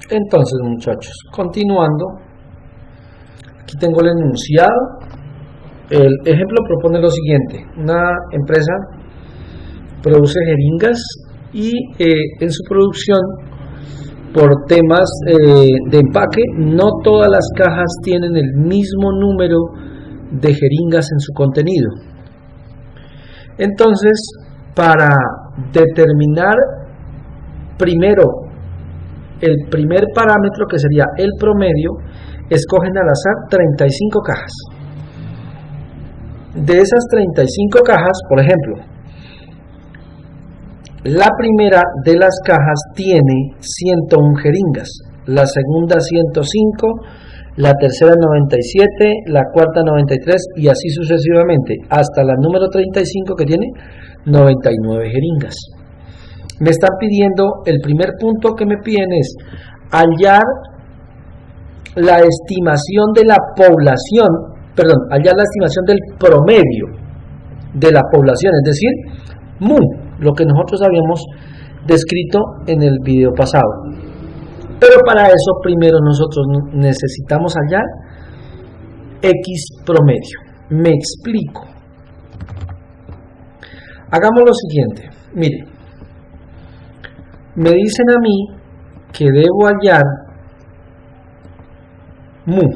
Entonces, muchachos, continuando, aquí tengo el enunciado. El ejemplo propone lo siguiente: una empresa produce jeringas y en su producción, por temas de empaque, no todas las cajas tienen el mismo número de jeringas en su contenido. Entonces, para determinar primero el primer parámetro, que sería el promedio, escogen al azar 35 cajas. De esas 35 cajas, por ejemplo, la primera de las cajas tiene 101 jeringas, la segunda 105, la tercera 97, la cuarta 93 y así sucesivamente, hasta la número 35 que tiene 99 jeringas. Me están pidiendo, el primer punto que me piden es hallar la estimación de la población, hallar la estimación del promedio de la población, es decir, MU, lo que nosotros habíamos descrito en el video pasado. Pero para eso primero nosotros necesitamos hallar X promedio. Me explico. Hagamos lo siguiente. Mire, me dicen a mí que debo hallar MU,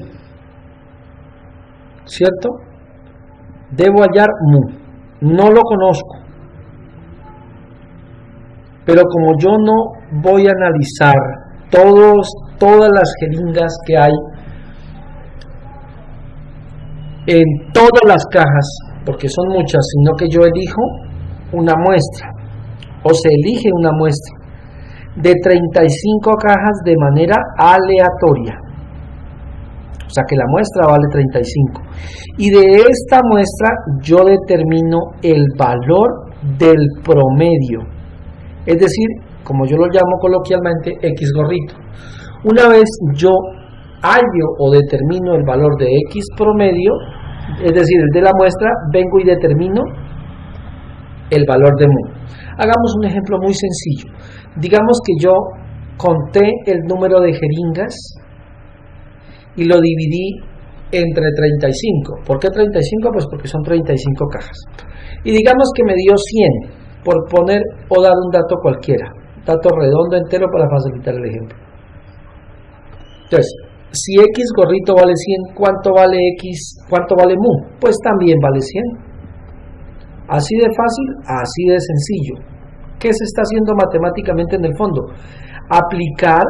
¿cierto? Debo hallar MU. No lo conozco, pero como yo no voy a analizar todas las jeringas que hay en todas las cajas, porque son muchas, sino que yo elijo una muestra, o se elige una muestra de 35 cajas de manera aleatoria, o sea que la muestra vale 35, y de esta muestra yo determino el valor del promedio, es decir, como yo lo llamo coloquialmente, X gorrito. Una vez yo hallo o determino el valor de X promedio, es decir, el de la muestra, vengo y determino el valor de MU. Hagamos un ejemplo muy sencillo. Digamos que yo conté el número de jeringas y lo dividí entre 35. ¿Por qué 35? Pues porque son 35 cajas. Y digamos que me dio 100, por poner o dar un dato cualquiera, dato redondo entero para facilitar el ejemplo. Entonces, si X gorrito vale 100, ¿cuánto vale X? ¿Cuánto vale MU? Pues también vale 100. Así de fácil, así de sencillo. ¿Qué se está haciendo matemáticamente en el fondo? Aplicar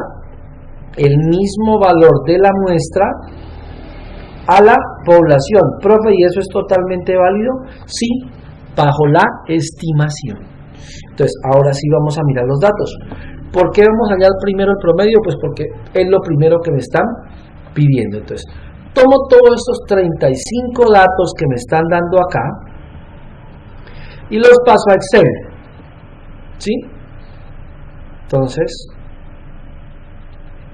el mismo valor de la muestra a la población. Profe, ¿y eso es totalmente válido? Sí, bajo la estimación. Entonces, ahora sí vamos a mirar los datos. ¿Por qué vamos a hallar primero el promedio? Pues porque es lo primero que me están pidiendo. Entonces, tomo todos estos 35 datos que me están dando acá y los paso a Excel, ¿sí? Entonces,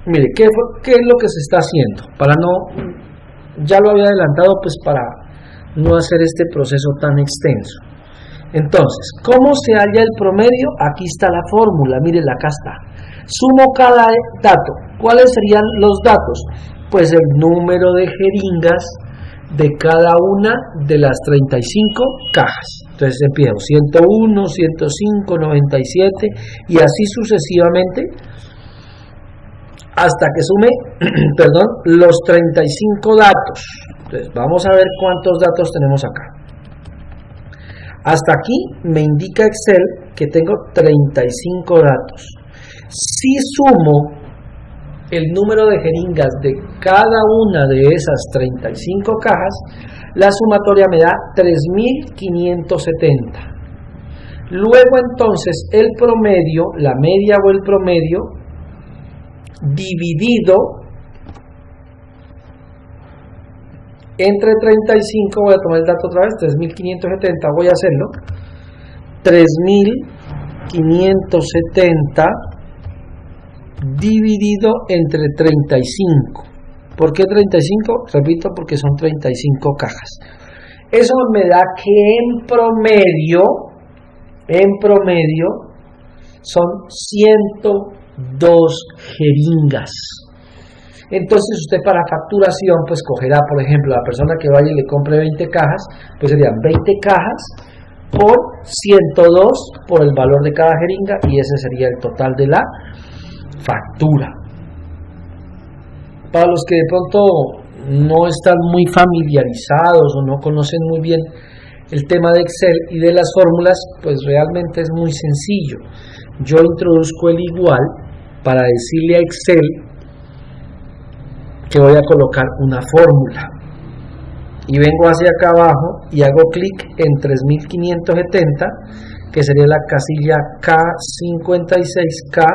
mire, ¿qué es lo que se está haciendo? Para no, ya lo había adelantado, pues para no hacer este proceso tan extenso. Entonces, ¿cómo se halla el promedio? Aquí está la fórmula, miren, acá está. Sumo cada dato. ¿Cuáles serían los datos? Pues el número de jeringas de cada una de las 35 cajas. Entonces empiezo 101, 105, 97 y así sucesivamente hasta que sume los 35 datos. Entonces vamos a ver cuántos datos tenemos acá. Hasta aquí me indica Excel que tengo 35 datos. Si sumo el número de jeringas de cada una de esas 35 cajas, la sumatoria me da 3.570. Luego entonces el promedio, la media o el promedio, dividido entre 35, voy a tomar el dato otra vez, 3.570, voy a hacerlo, 3.570 dividido entre 35. ¿Por qué 35? Repito, porque son 35 cajas. Eso me da que en promedio son 100 2 jeringas. Entonces usted para facturación pues cogerá, por ejemplo, la persona que vaya y le compre 20 cajas, pues serían 20 cajas por 102 por el valor de cada jeringa, y ese sería el total de la factura. Para los que de pronto no están muy familiarizados o no conocen muy bien el tema de Excel y de las fórmulas, pues realmente es muy sencillo. Yo introduzco el igual para decirle a Excel que voy a colocar una fórmula, y vengo hacia acá abajo y hago clic en 3570, que sería la casilla K56K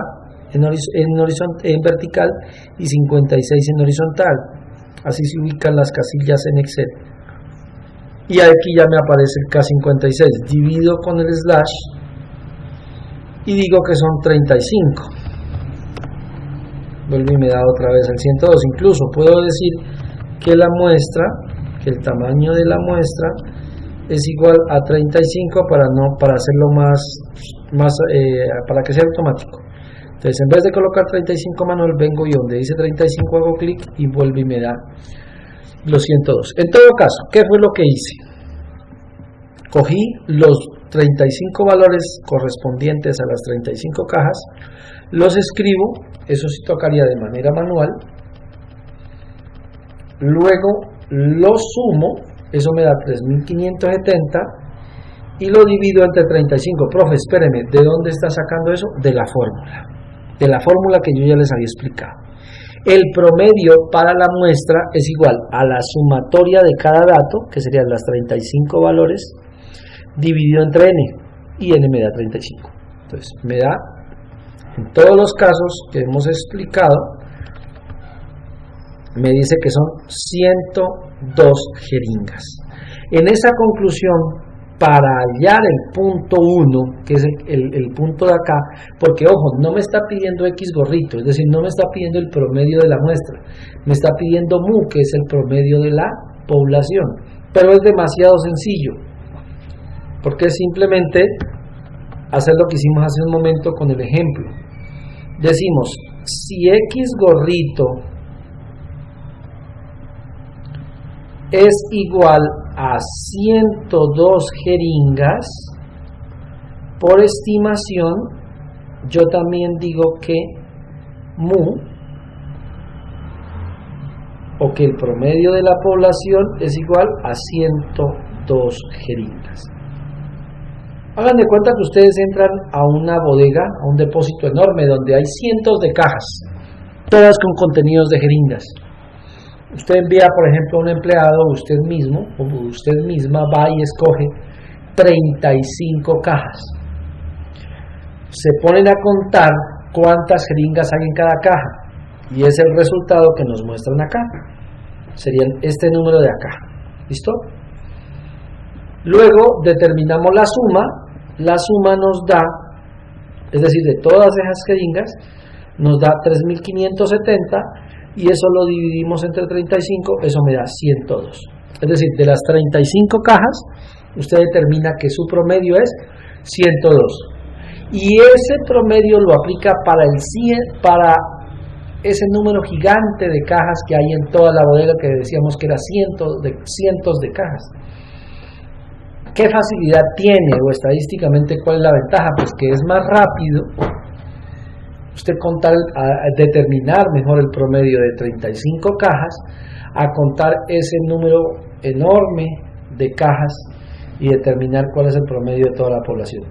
en vertical y 56 en horizontal. Así se ubican las casillas en Excel. Y aquí ya me aparece el K56. Divido con el slash y digo que son 35. Vuelvo y me da otra vez el 102. Incluso puedo decir que la muestra, que el tamaño de la muestra es igual a 35 para hacerlo más para que sea automático. Entonces, en vez de colocar 35 manual, vengo y donde dice 35 hago clic y vuelvo y me da los 102. En todo caso, ¿qué fue lo que hice? Cogí los 35 valores correspondientes a las 35 cajas, los escribo, eso sí tocaría de manera manual, luego lo sumo, eso me da 3570, y lo divido entre 35. Profe, espéreme, ¿de dónde está sacando eso? De la fórmula que yo ya les había explicado. El promedio para la muestra es igual a la sumatoria de cada dato, que serían las 35 valores, dividido entre n, y n me da 35. Entonces me da, en todos los casos que hemos explicado, me dice que son 102 jeringas. En esa conclusión, para hallar el punto 1, que es el punto de acá, porque ojo, no me está pidiendo X gorrito, es decir, no me está pidiendo el promedio de la muestra, me está pidiendo mu, que es el promedio de la población, pero es demasiado sencillo, porque es simplemente hacer lo que hicimos hace un momento con el ejemplo. Decimos, si X gorrito es igual a 102 jeringas, por estimación, yo también digo que mu, o que el promedio de la población es igual a 102 jeringas. Hagan de cuenta que ustedes entran a una bodega, a un depósito enorme donde hay cientos de cajas, todas con contenidos de jeringas. Usted envía, por ejemplo, a un empleado, usted mismo o usted misma va y escoge 35 cajas. Se ponen a contar cuántas jeringas hay en cada caja y es el resultado que nos muestran acá. Serían este número de acá. ¿Listo? Luego determinamos la suma. La suma nos da, es decir, de todas esas jeringas, nos da 3570. Y eso lo dividimos entre 35, eso me da 102. Es decir, de las 35 cajas, usted determina que su promedio es 102. Y ese promedio lo aplica para ese número gigante de cajas que hay en toda la bodega, que decíamos que era cientos de cajas. ¿Qué facilidad tiene, o estadísticamente cuál es la ventaja? Pues que es más rápido usted contar, determinar mejor el promedio de 35 cajas, a contar ese número enorme de cajas y determinar cuál es el promedio de toda la población.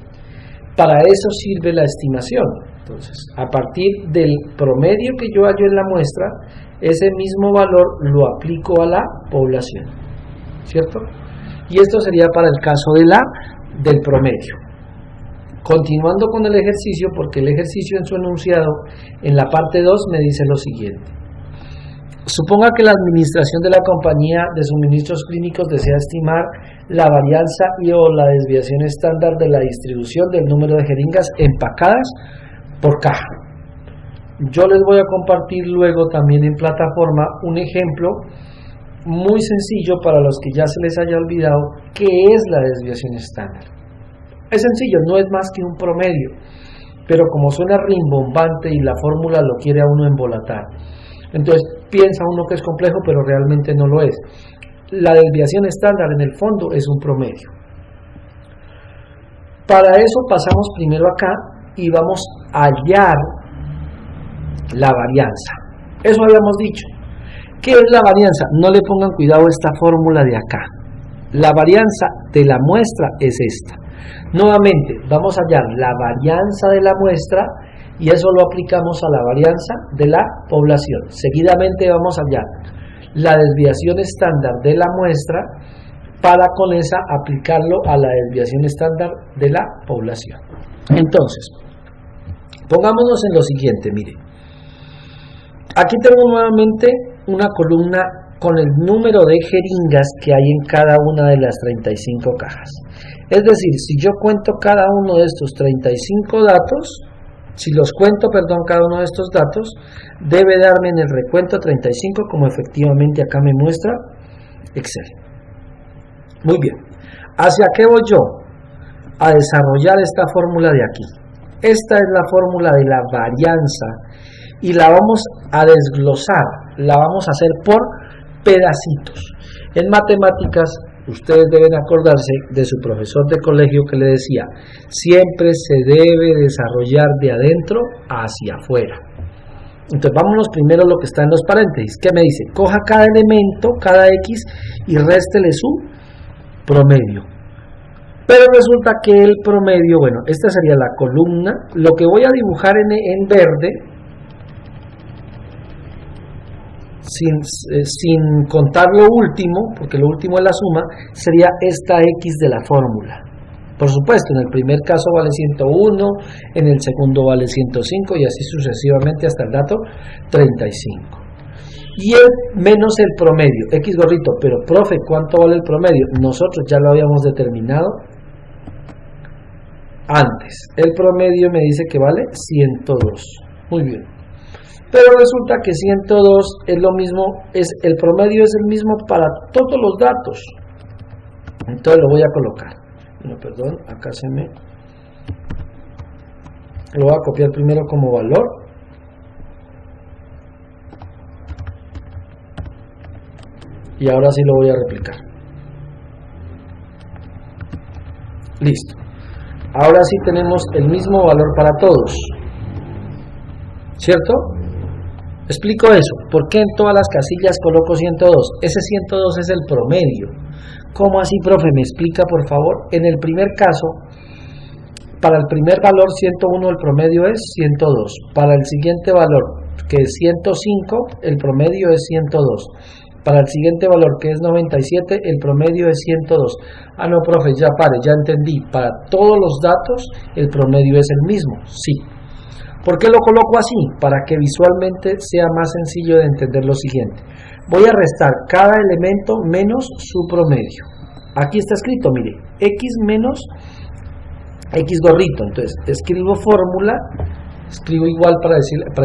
Para eso sirve la estimación. Entonces, a partir del promedio que yo hallo en la muestra, ese mismo valor lo aplico a la población, ¿cierto? Y esto sería para el caso del promedio. Continuando con el ejercicio, porque el ejercicio en su enunciado, en la parte 2, me dice lo siguiente. Suponga que la administración de la compañía de suministros clínicos desea estimar la varianza y o la desviación estándar de la distribución del número de jeringas empacadas por caja. Yo les voy a compartir luego también en plataforma un ejemplo muy sencillo para los que ya se les haya olvidado qué es la desviación estándar. Es sencillo, no es más que un promedio. pero como suena rimbombante y la fórmula lo quiere a uno embolatar, entonces piensa uno que es complejo, pero realmente no lo es. La desviación estándar en el fondo es un promedio. Para eso pasamos primero acá y vamos a hallar la varianza. Eso habíamos dicho. ¿Qué es la varianza? No le pongan cuidado a esta fórmula de acá. La varianza de la muestra es esta. Nuevamente, vamos a hallar la varianza de la muestra y eso lo aplicamos a la varianza de la población. Seguidamente vamos a hallar la desviación estándar de la muestra para con esa aplicarlo a la desviación estándar de la población. Entonces, pongámonos en lo siguiente, mire. Aquí tengo nuevamente una columna con el número de jeringas que hay en cada una de las 35 cajas. Es decir, si yo cuento cada uno de estos 35 datos, cada uno de estos datos, debe darme en el recuento 35, como efectivamente acá me muestra Excel. Muy bien. ¿Hacia qué voy yo? A desarrollar esta fórmula de aquí. Esta es la fórmula de la varianza y la vamos a desglosar, la vamos a hacer por pedacitos. En matemáticas, ustedes deben acordarse de su profesor de colegio que le decía, siempre se debe desarrollar de adentro hacia afuera. Entonces vámonos primero a lo que está en los paréntesis. ¿Qué me dice? Coja cada elemento, cada X, y réstele su promedio. Pero resulta que el promedio, bueno, esta sería la columna. Lo que voy a dibujar en verde, sin contar lo último, porque lo último es la suma, sería esta X de la fórmula. Por supuesto, en el primer caso vale 101, en el segundo vale 105 y así sucesivamente hasta el dato 35. Y el menos el promedio, X gorrito, pero profe, ¿cuánto vale el promedio? Nosotros ya lo habíamos determinado antes. El promedio me dice que vale 102. Muy bien. Pero resulta que 102 es lo mismo, el promedio es el mismo para todos los datos. Entonces lo voy a colocar. No, perdón, acá lo voy a copiar primero como valor. Y ahora sí lo voy a replicar. Listo. Ahora sí tenemos el mismo valor para todos. ¿Cierto? Explico eso. ¿Por qué en todas las casillas coloco 102? Ese 102 es el promedio. ¿Cómo así, profe? ¿Me explica, por favor? En el primer caso, para el primer valor 101 el promedio es 102. Para el siguiente valor, que es 105, el promedio es 102. Para el siguiente valor, que es 97, el promedio es 102. Ah, no, profe, ya pare, ya entendí. Para todos los datos, el promedio es el mismo. Sí. ¿Por qué lo coloco así? Para que visualmente sea más sencillo de entender lo siguiente. Voy a restar cada elemento menos su promedio. Aquí está escrito, mire, X menos X gorrito. Entonces, escribo fórmula, escribo igual para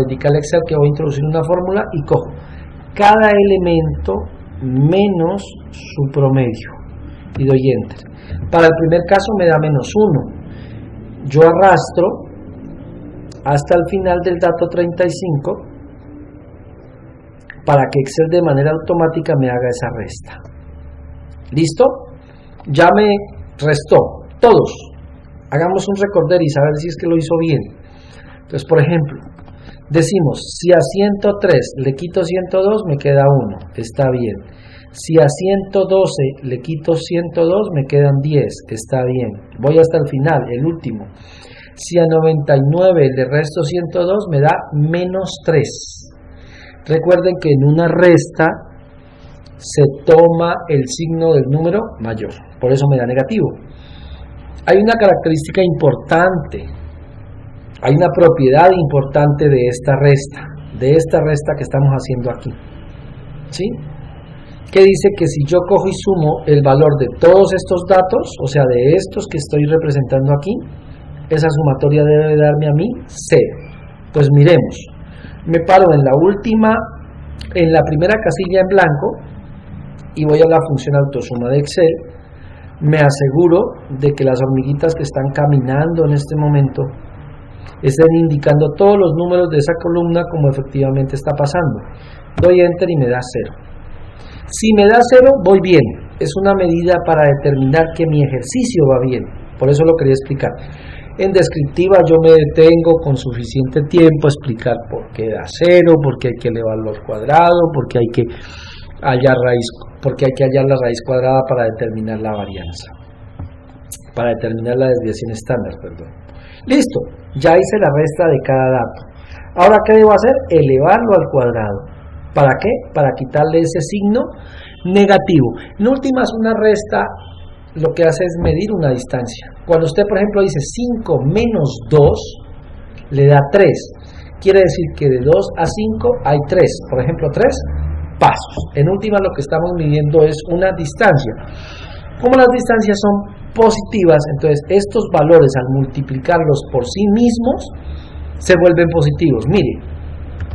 indicarle a Excel que voy a introducir una fórmula y cojo cada elemento menos su promedio y doy enter. Para el primer caso me da menos 1. Yo arrastro hasta el final del dato 35 para que Excel de manera automática me haga esa resta. ¿Listo? Ya me restó. Todos. Hagamos un recorderis a ver si es que lo hizo bien. Entonces, por ejemplo, decimos, si a 103 le quito 102 me queda 1, está bien. Si a 112 le quito 102 me quedan 10, está bien. Voy hasta el final, el último. Si a 99 le resto 102 me da menos 3. Recuerden que en una resta se toma el signo del número mayor, por eso me da negativo. Hay una característica importante. Hay una propiedad importante de esta resta que estamos haciendo aquí, ¿sí? Que dice que si yo cojo y sumo el valor de todos estos datos, o sea, de estos que estoy representando aquí, esa sumatoria debe darme a mí 0. Pues miremos, me paro en la primera casilla en blanco y voy a la función autosuma de Excel. Me aseguro de que las hormiguitas que están caminando en este momento estén indicando todos los números de esa columna como efectivamente está pasando. Doy enter y me da 0. Si me da 0, voy bien. Es una medida para determinar que mi ejercicio va bien. Por eso lo quería explicar. En descriptiva yo me detengo con suficiente tiempo a explicar por qué da 0, por qué hay que elevarlo al cuadrado, por qué hay que hallar la raíz cuadrada para determinar la varianza, para determinar la desviación estándar, perdón. Listo, ya hice la resta de cada dato. Ahora, ¿qué debo hacer? Elevarlo al cuadrado. ¿Para qué? Para quitarle ese signo negativo. En últimas, una resta lo que hace es medir una distancia. Cuando usted, por ejemplo, dice 5 menos 2, le da 3. Quiere decir que de 2 a 5 hay 3. Por ejemplo, 3 pasos. En última, lo que estamos midiendo es una distancia. Como las distancias son positivas, entonces estos valores al multiplicarlos por sí mismos se vuelven positivos. Mire,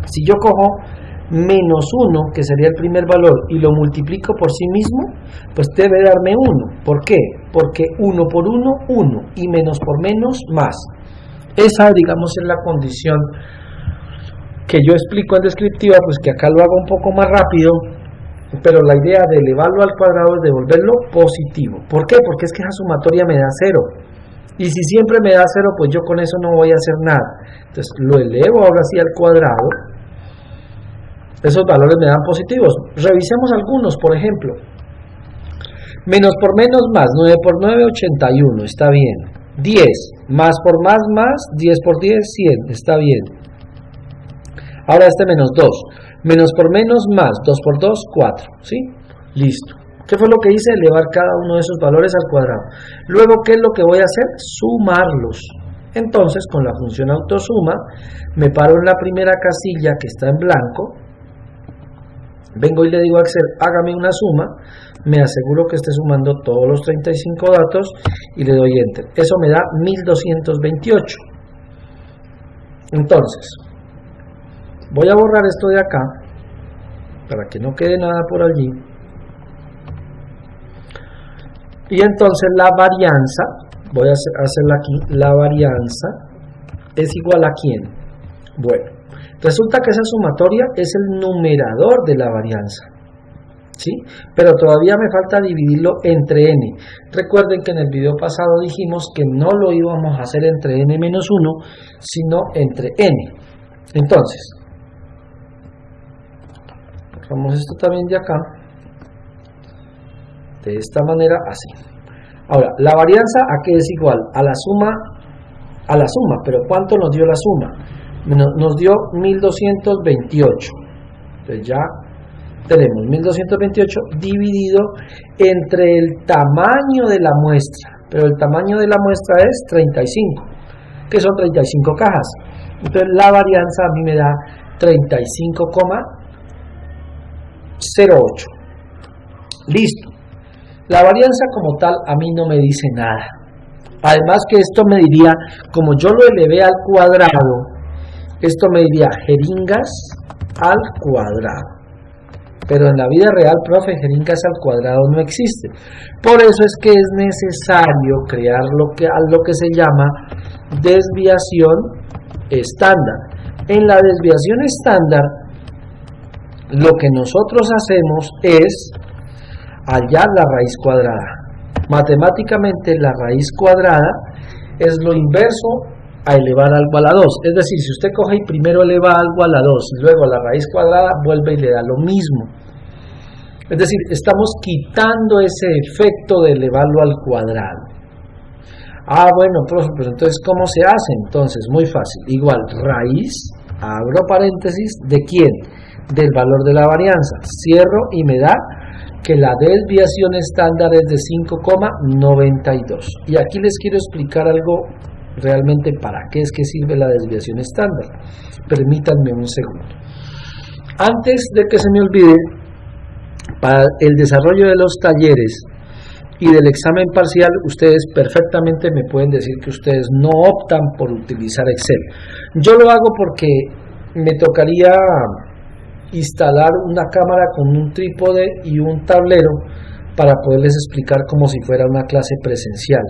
si yo cojo menos 1, que sería el primer valor, y lo multiplico por sí mismo, pues debe darme 1. ¿Por qué? Porque 1 por 1, 1, y menos por menos, más. Esa, digamos, es la condición que yo explico en descriptiva, pues que acá lo hago un poco más rápido, pero la idea de elevarlo al cuadrado es devolverlo positivo. ¿Por qué? Porque es que esa sumatoria me da 0. Y si siempre me da 0, pues yo con eso no voy a hacer nada. Entonces lo elevo ahora sí al cuadrado. Esos valores me dan positivos. Revisemos algunos, por ejemplo. Menos por menos más, 9 por 9, 81, está bien. 10, más por más, 10 por 10, 100, está bien. Ahora este menos 2. Menos por menos más, 2 por 2, 4, ¿sí? Listo. ¿Qué fue lo que hice? Elevar cada uno de esos valores al cuadrado. Luego, ¿qué es lo que voy a hacer? Sumarlos. Entonces, con la función autosuma, me paro en la primera casilla que está en blanco, vengo y le digo a Excel, hágame una suma, me aseguro que esté sumando todos los 35 datos y le doy enter. Eso me da 1228. Entonces, voy a borrar esto de acá para que no quede nada por allí. Y entonces la varianza, voy a hacerla aquí, la varianza es igual a ¿quién? Bueno, resulta que esa sumatoria es el numerador de la varianza, ¿sí? Pero todavía me falta dividirlo entre n. Recuerden que en el video pasado dijimos que no lo íbamos a hacer entre n menos 1, sino entre n. Entonces, borramos esto también de acá, de esta manera, así. Ahora, la varianza, ¿a qué es igual? A la suma, pero ¿cuánto nos dio la suma? Nos dio 1228. Entonces ya tenemos 1228 dividido entre el tamaño de la muestra, pero el tamaño de la muestra es 35, que son 35 cajas. Entonces la varianza a mí me da 35,08. Listo. La varianza como tal a mí no me dice nada. Además que esto me diría, como yo lo elevé al cuadrado, esto me diría jeringas al cuadrado. Pero en la vida real, profe, jeringas al cuadrado no existe. Por eso es que es necesario crear lo que se llama desviación estándar. En la desviación estándar, lo que nosotros hacemos es hallar la raíz cuadrada. Matemáticamente la raíz cuadrada es lo inverso a elevar algo a la 2. Es decir, si usted coge y primero eleva algo a la 2 y luego a la raíz cuadrada, vuelve y le da lo mismo. Es decir, estamos quitando ese efecto de elevarlo al cuadrado. Ah, bueno, profe, pues entonces ¿cómo se hace? Entonces, muy fácil. Igual, raíz, abro paréntesis, ¿de quién? Del valor de la varianza. Cierro y me da que la desviación estándar es de 5,92. Y aquí les quiero explicar algo realmente para qué es que sirve la desviación estándar. Permítanme un segundo. Antes de que se me olvide, para el desarrollo de los talleres y del examen parcial, ustedes perfectamente me pueden decir que ustedes no optan por utilizar Excel. Yo lo hago porque me tocaría instalar una cámara con un trípode y un tablero para poderles explicar como si fuera una clase presencial.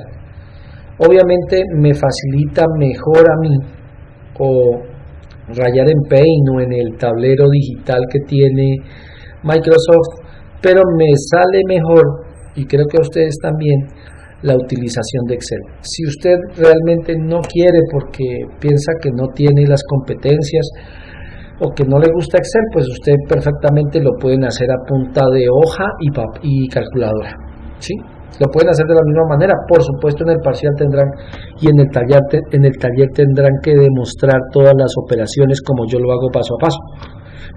Obviamente me facilita mejor a mí o rayar en Paint o en el tablero digital que tiene Microsoft, pero me sale mejor, y creo que a ustedes también, la utilización de Excel. Si usted realmente no quiere porque piensa que no tiene las competencias o que no le gusta Excel, pues usted perfectamente lo pueden hacer a punta de hoja y calculadora, ¿sí? Lo pueden hacer de la misma manera. Por supuesto, en el parcial tendrán y en el taller tendrán que demostrar todas las operaciones como yo lo hago paso a paso,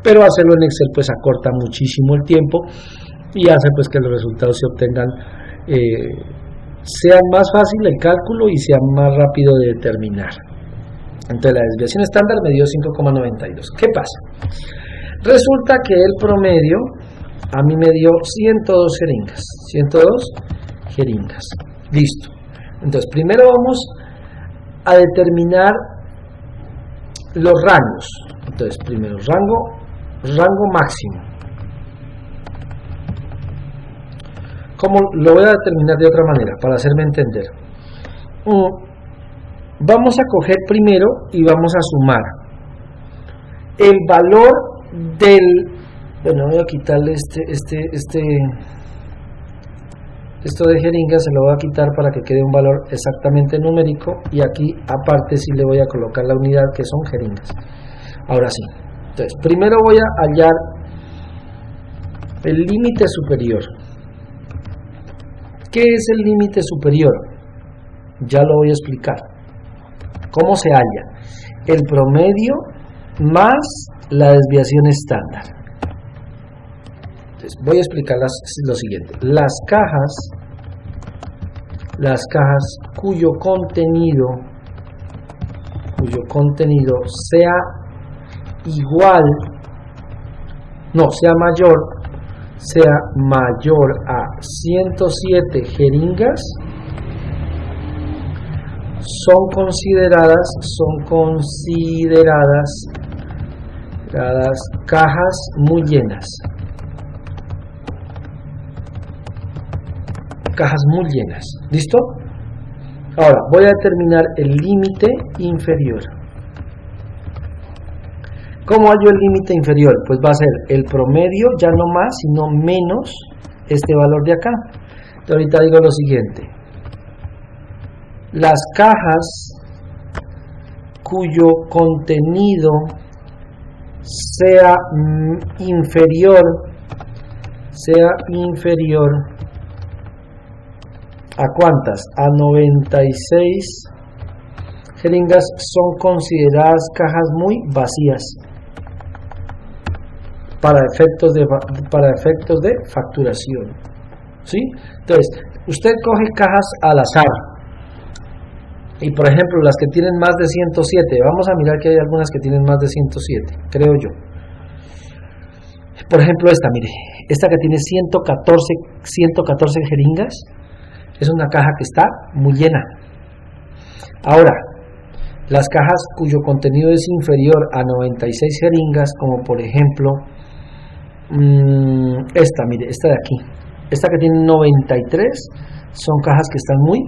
pero hacerlo en Excel pues acorta muchísimo el tiempo y hace pues que los resultados se obtengan, sean más fácil el cálculo y sea más rápido de determinar. Entonces la desviación estándar me dio 5,92. ¿Qué pasa? Resulta que el promedio a mí me dio 102 jeringas. 102 jeringas. Listo. Entonces primero vamos a determinar los rangos. Entonces primero rango máximo. ¿Cómo lo voy a determinar de otra manera para hacerme entender? Vamos a coger primero y vamos a sumar el valor del, bueno, voy a quitarle esto de jeringas, se lo voy a quitar para que quede un valor exactamente numérico, y aquí aparte sí le voy a colocar la unidad que son jeringas. Ahora sí, entonces primero voy a hallar el límite superior. ¿Qué es el límite superior? Ya lo voy a explicar. ¿Cómo se halla? El promedio más la desviación estándar. Entonces, voy a explicar lo siguiente. Las cajas cuyo contenido sea igual, no, sea mayor a 107 jeringas, son consideradas cajas muy llenas. Cajas muy llenas. ¿Listo? Ahora voy a determinar el límite inferior. ¿Cómo hallo el límite inferior? Pues va a ser el promedio, ya no más, sino menos este valor de acá. Entonces, ahorita digo lo siguiente. Las cajas cuyo contenido sea inferior ¿a cuántas? A 96 jeringas, son consideradas cajas muy vacías para efectos de facturación, ¿sí? Entonces, usted coge cajas al azar y, por ejemplo, las que tienen más de 107, vamos a mirar que hay algunas que tienen más de 107, creo yo. Por ejemplo, esta que tiene 114 jeringas, es una caja que está muy llena. Ahora, las cajas cuyo contenido es inferior a 96 jeringas, como por ejemplo esta de aquí, esta que tiene 93, son cajas que están muy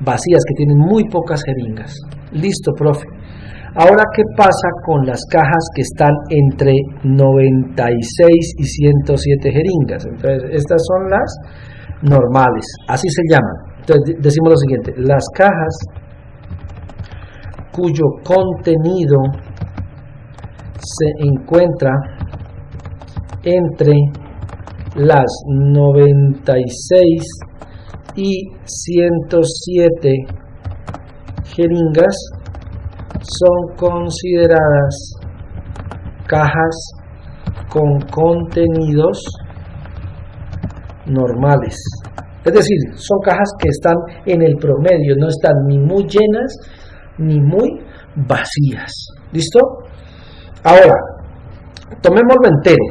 vacías, que tienen muy pocas jeringas. Listo, profe. Ahora, ¿qué pasa con las cajas que están entre 96 y 107 jeringas? Entonces, estas son las normales, así se llaman. Entonces, decimos lo siguiente: las cajas cuyo contenido se encuentra entre las 96 y 107 jeringas son consideradas cajas con contenidos normales. Es decir, son cajas que están en el promedio, no están ni muy llenas ni muy vacías. ¿Listo? Ahora, tomémoslo entero.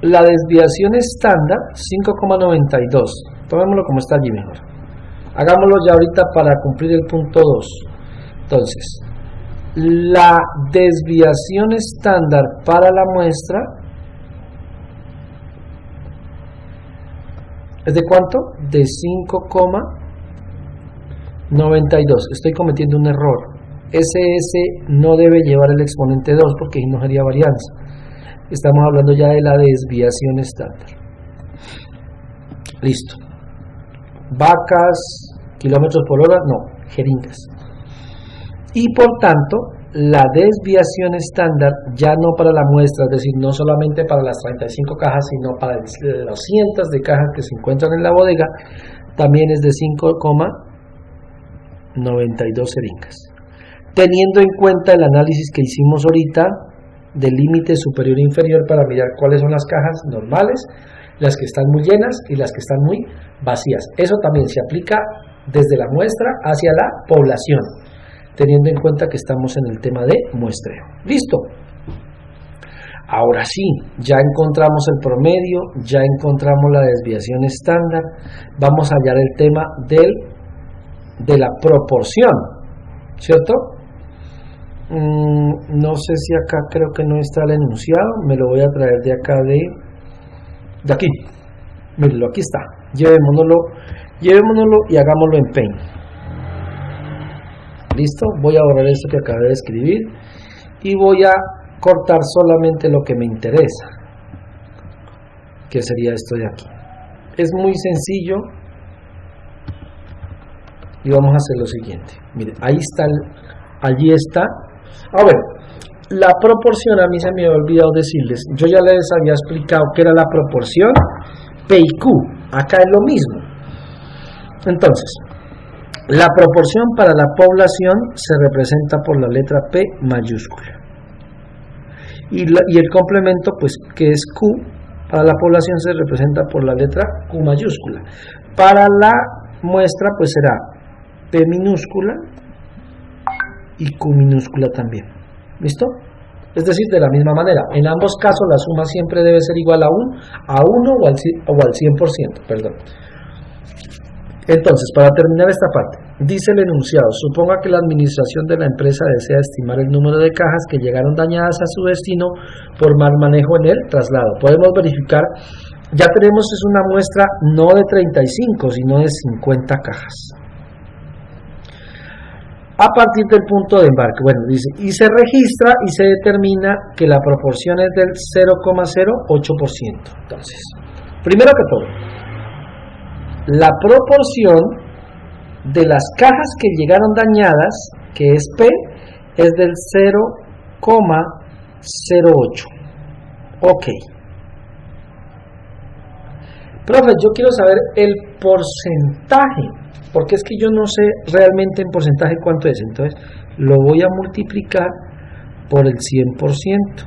La desviación estándar 5,92. Tomémoslo como está allí mejor. Hagámoslo ya ahorita para cumplir el punto 2. Entonces, la desviación estándar para la muestra ¿es de cuánto? De 5,92. 92. Estoy cometiendo un error. SS no debe llevar el exponente 2 porque no sería varianza. Estamos hablando ya de la desviación estándar. Listo. Vacas, kilómetros por hora, no, jeringas. Y por tanto, la desviación estándar ya no para la muestra, es decir, no solamente para las 35 cajas, sino para los cientos de cajas que se encuentran en la bodega, también es de 5,92 jeringas. Teniendo en cuenta el análisis que hicimos ahorita del límite superior e inferior para mirar cuáles son las cajas normales, las que están muy llenas y las que están muy vacías. Eso también se aplica desde la muestra hacia la población, teniendo en cuenta que estamos en el tema de muestreo. ¿Listo? Ahora sí, ya encontramos el promedio, ya encontramos la desviación estándar, vamos a hallar el tema de la proporción, ¿cierto? No sé si acá creo que no está el enunciado, me lo voy a traer de acá de aquí, mírenlo, aquí está, llevémonoslo y hagámoslo en Paint. Listo, voy a borrar esto que acabé de escribir y voy a cortar solamente lo que me interesa, que sería esto de aquí. Es muy sencillo y vamos a hacer lo siguiente. Miren, ahí está, allí está. A ver, la proporción, a mí se me había olvidado decirles, yo ya les había explicado que era la proporción P y Q, acá es lo mismo. Entonces, la proporción para la población se representa por la letra P mayúscula. Y el complemento, pues, que es Q, para la población se representa por la letra Q mayúscula. Para la muestra, pues será P minúscula y Q minúscula también. ¿Listo? Es decir, de la misma manera. En ambos casos la suma siempre debe ser igual a 1 o al 100%. Perdón. Entonces, para terminar esta parte, dice el enunciado: suponga que la administración de la empresa desea estimar el número de cajas que llegaron dañadas a su destino por mal manejo en el traslado. Podemos verificar, ya tenemos es una muestra no de 35, sino de 50 cajas. A partir del punto de embarque, bueno, dice, y se registra y se determina que la proporción es del 0,08%. Entonces, primero que todo, la proporción de las cajas que llegaron dañadas, que es P, es del 0,08. Ok. Profe, yo quiero saber el porcentaje, porque es que yo no sé realmente en porcentaje cuánto es. Entonces, lo voy a multiplicar por el 100%.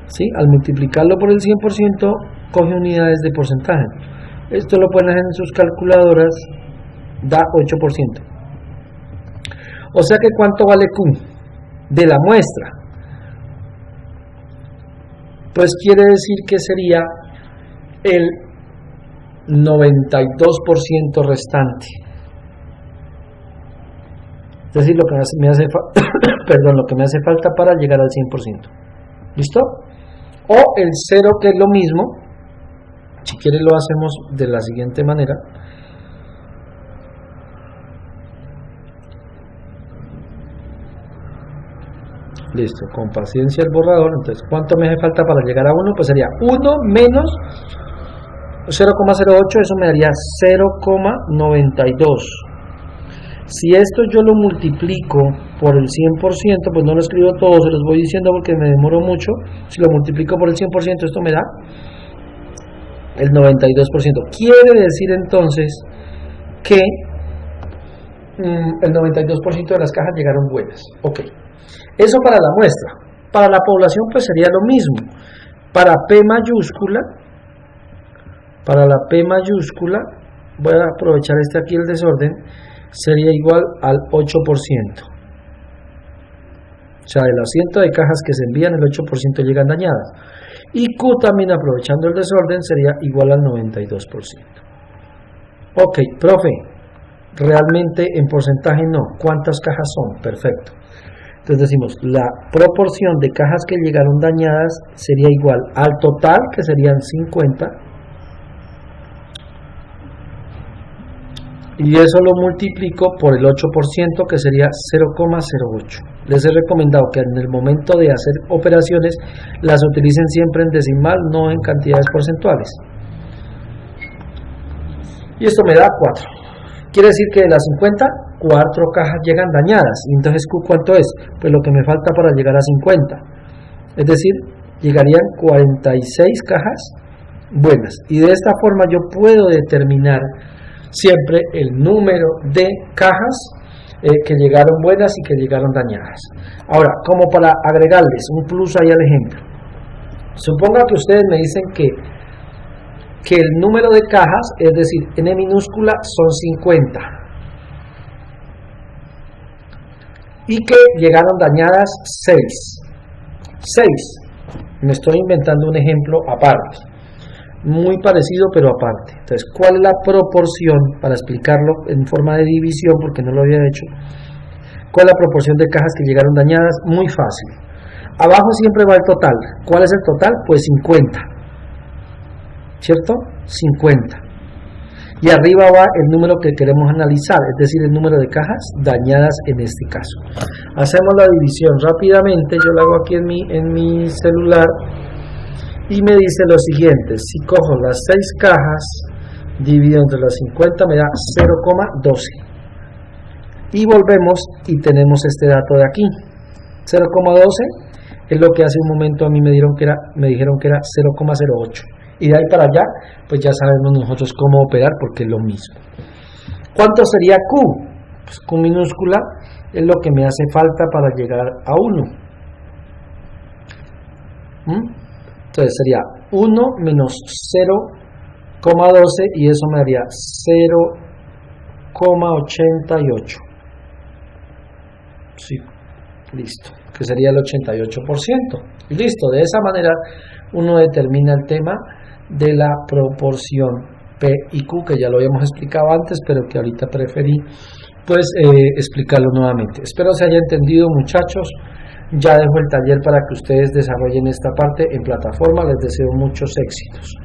¿Sí? Al multiplicarlo por el 100%, coge unidades de porcentaje. Esto lo pueden hacer en sus calculadoras, da 8%. O sea que ¿cuánto vale Q de la muestra? Pues quiere decir que sería el 92% restante. Es decir, lo que me hace lo que me hace falta para llegar al 100%. ¿Listo? O el 0, que es lo mismo. Si quieres lo hacemos de la siguiente manera. Listo, con paciencia el borrador. Entonces, ¿cuánto me hace falta para llegar a 1? Pues sería 1 menos 0,08, eso me daría 0,92. Si esto yo lo multiplico por el 100%, pues no lo escribo todo, se los voy diciendo porque me demoro mucho. Si lo multiplico por el 100%, esto me da el 92%. Quiere decir entonces que el 92% de las cajas llegaron buenas. Ok. Eso para la muestra. Para la población pues sería lo mismo. Para P mayúscula, voy a aprovechar aquí el desorden, sería igual al 8%. O sea, de las 100 de cajas que se envían, el 8% llegan dañadas. Y Q también, aprovechando el desorden, sería igual al 92%. Ok, profe, realmente en porcentaje no. ¿Cuántas cajas son? Perfecto. Entonces decimos, la proporción de cajas que llegaron dañadas sería igual al total, que serían 50, y eso lo multiplico por el 8%, que sería 0,08. Les he recomendado que en el momento de hacer operaciones las utilicen siempre en decimal, no en cantidades porcentuales. Y esto me da 4. Quiere decir que de las 50, 4 cajas llegan dañadas. Y entonces Q, ¿cuánto es? Pues lo que me falta para llegar a 50. Es decir, llegarían 46 cajas buenas. Y de esta forma yo puedo determinar siempre el número de cajas que llegaron buenas y que llegaron dañadas. Ahora, como para agregarles un plus ahí al ejemplo, suponga que ustedes me dicen que el número de cajas, es decir, n minúscula, son 50 y que llegaron dañadas 6. Me estoy inventando un ejemplo aparte, muy parecido pero aparte. Entonces, ¿cuál es la proporción? Para explicarlo en forma de división, porque no lo había hecho. ¿Cuál es la proporción de cajas que llegaron dañadas? Muy fácil. Abajo siempre va el total. ¿Cuál es el total? Pues 50. ¿Cierto? 50. Y arriba va el número que queremos analizar, es decir, el número de cajas dañadas en este caso. Hacemos la división rápidamente. Yo lo hago aquí en mi celular. Y me dice lo siguiente: si cojo las 6 cajas, divido entre las 50, me da 0,12. Y volvemos y tenemos este dato de aquí. 0,12 es lo que hace un momento a mí me dijeron que era 0,08. Y de ahí para allá, pues ya sabemos nosotros cómo operar, porque es lo mismo. ¿Cuánto sería Q? Pues Q minúscula es lo que me hace falta para llegar a 1. Entonces sería 1 menos 0,12 y eso me daría 0,88. Sí, listo, que sería el 88%. Listo, de esa manera uno determina el tema de la proporción P y Q, que ya lo habíamos explicado antes, pero que ahorita preferí pues explicarlo nuevamente. Espero se haya entendido, muchachos. Ya dejo el taller para que ustedes desarrollen esta parte en plataforma. Les deseo muchos éxitos.